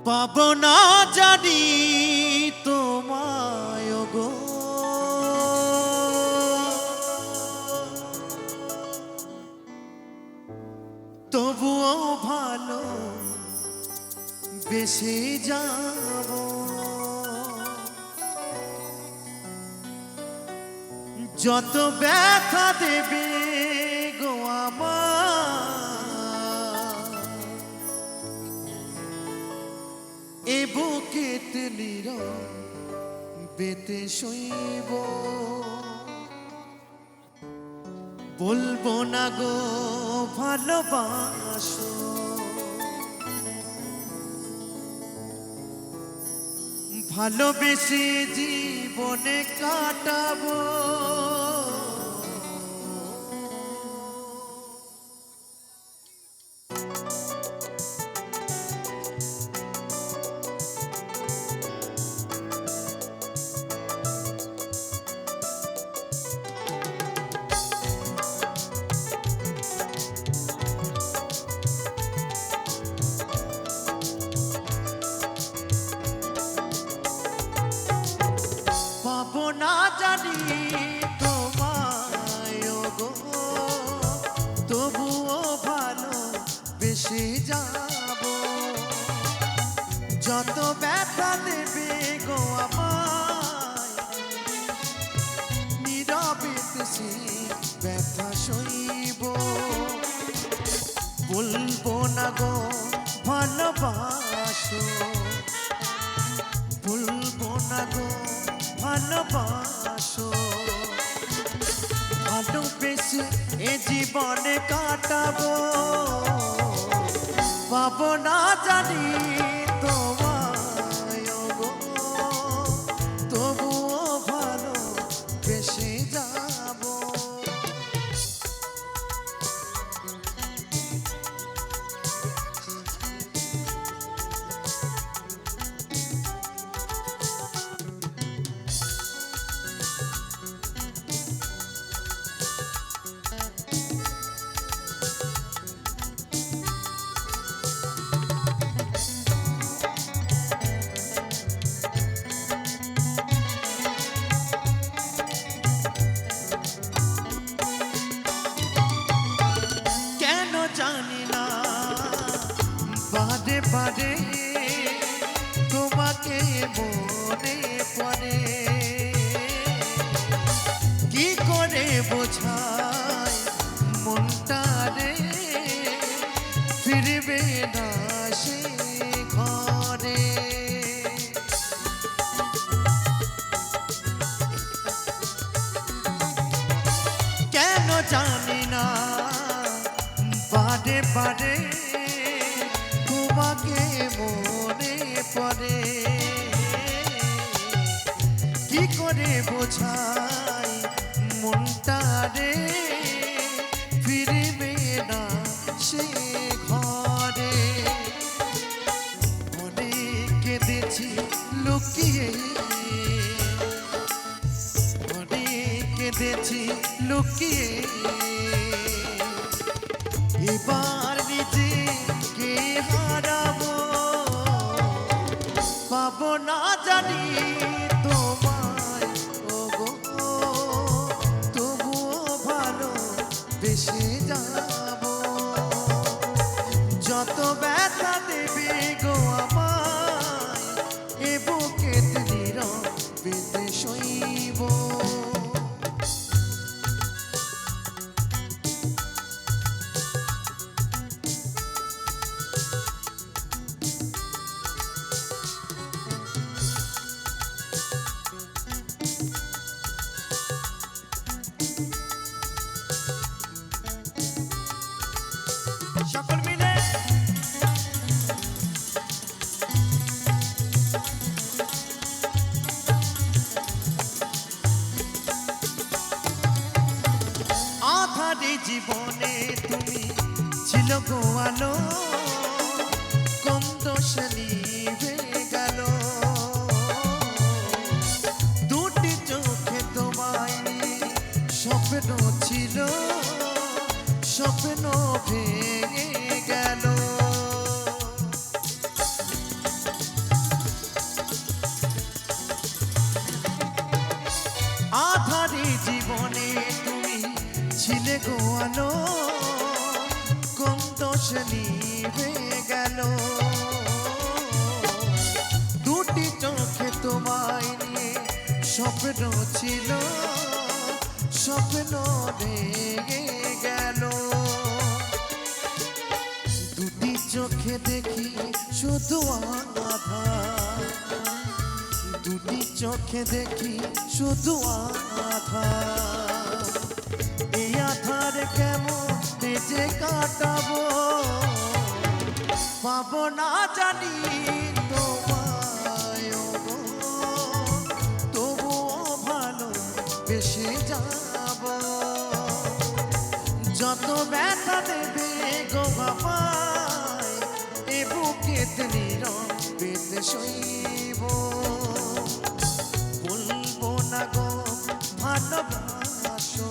পাবো না জানি তোমায় গো, তবুও ভালো বেসে যাব। যত ব্যথা দেবে গো আমার, এ বুকেতে নীরবেতে শৈব। বলবো না গো ভালোবাসো, ভালোবেসে জীবনে কাটাবো। পাবো না জানি তোমায় গো, তবুও ভালো বেশি যাব। যত ব্যথা দেবে গো আমায়, নীরবেতে সে ব্যথা সইব। বলবো না গো ভালোবাসো, বলবো না গো ভালোবাসো, ভালোবেসে এ জীবনে কাটাবো। পাবো না জানি তোমায় গো, তবুও ভালো বেসে যাব। জানি না বারে বারে তোমাকে মনে পড়ে, কি করে বোঝাই মনটা রে, ফিরবে না সে ঘরে। কেন জানি না বারে বারে তোমাকে মনে পড়ে, কি করে বোঝাই মনটা রে, ফিরবে না সে ঘরে। অনেক কেঁদেছি লুকিয়ে, অনেক কেঁদেছি লুকিয়ে, এবার নিজেকে হারাবো। পাবো না জানি তোমায় গো, তবুও ভালো বেসে যাব। যত ব্যথা দেবে গো আমায়, এ বুকেতে নীরবেতে শৈব। গো আলো কোন দোষে নিভে গেল দুটি চোখে তোমায় নিয়ে স্বপ্ন ছিল স্বপ্ন ভেঙে গেল দুটি চোখে দেখি শুধু আধার দুটি চোখে দেখি শুধু আধার এই আধার কেমন যে কাটাবো পাবো না জানি তোমায় গো তবুও ভালো বেশি যাব যত ব্যথা দেবে গো বাবাই এ বুকেতে নীরবে সইব বলবো না গো ভালোবাসো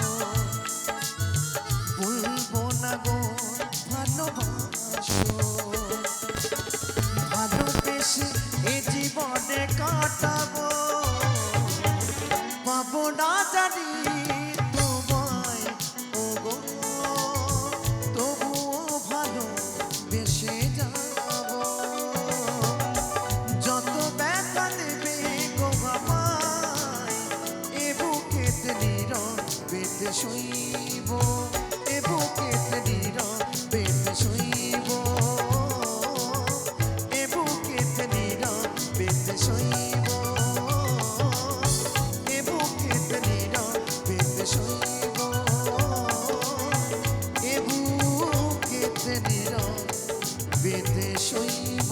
বলবো না গো ভালোবাসো ভালোবেসে এ জীবনে কাটাবো পাবো না জানি তোমায় ও গো তবুও ভালো বেসে যাব যত ব্যথা দেবে গো বাবাই এ বুকেতে নীরবে সইব এ বুকেতে নীরবে সইব এ বুকেতে নীরবে সইব এ বুকেতে নীরবে সইব এ বুকেতে নীরবে সইব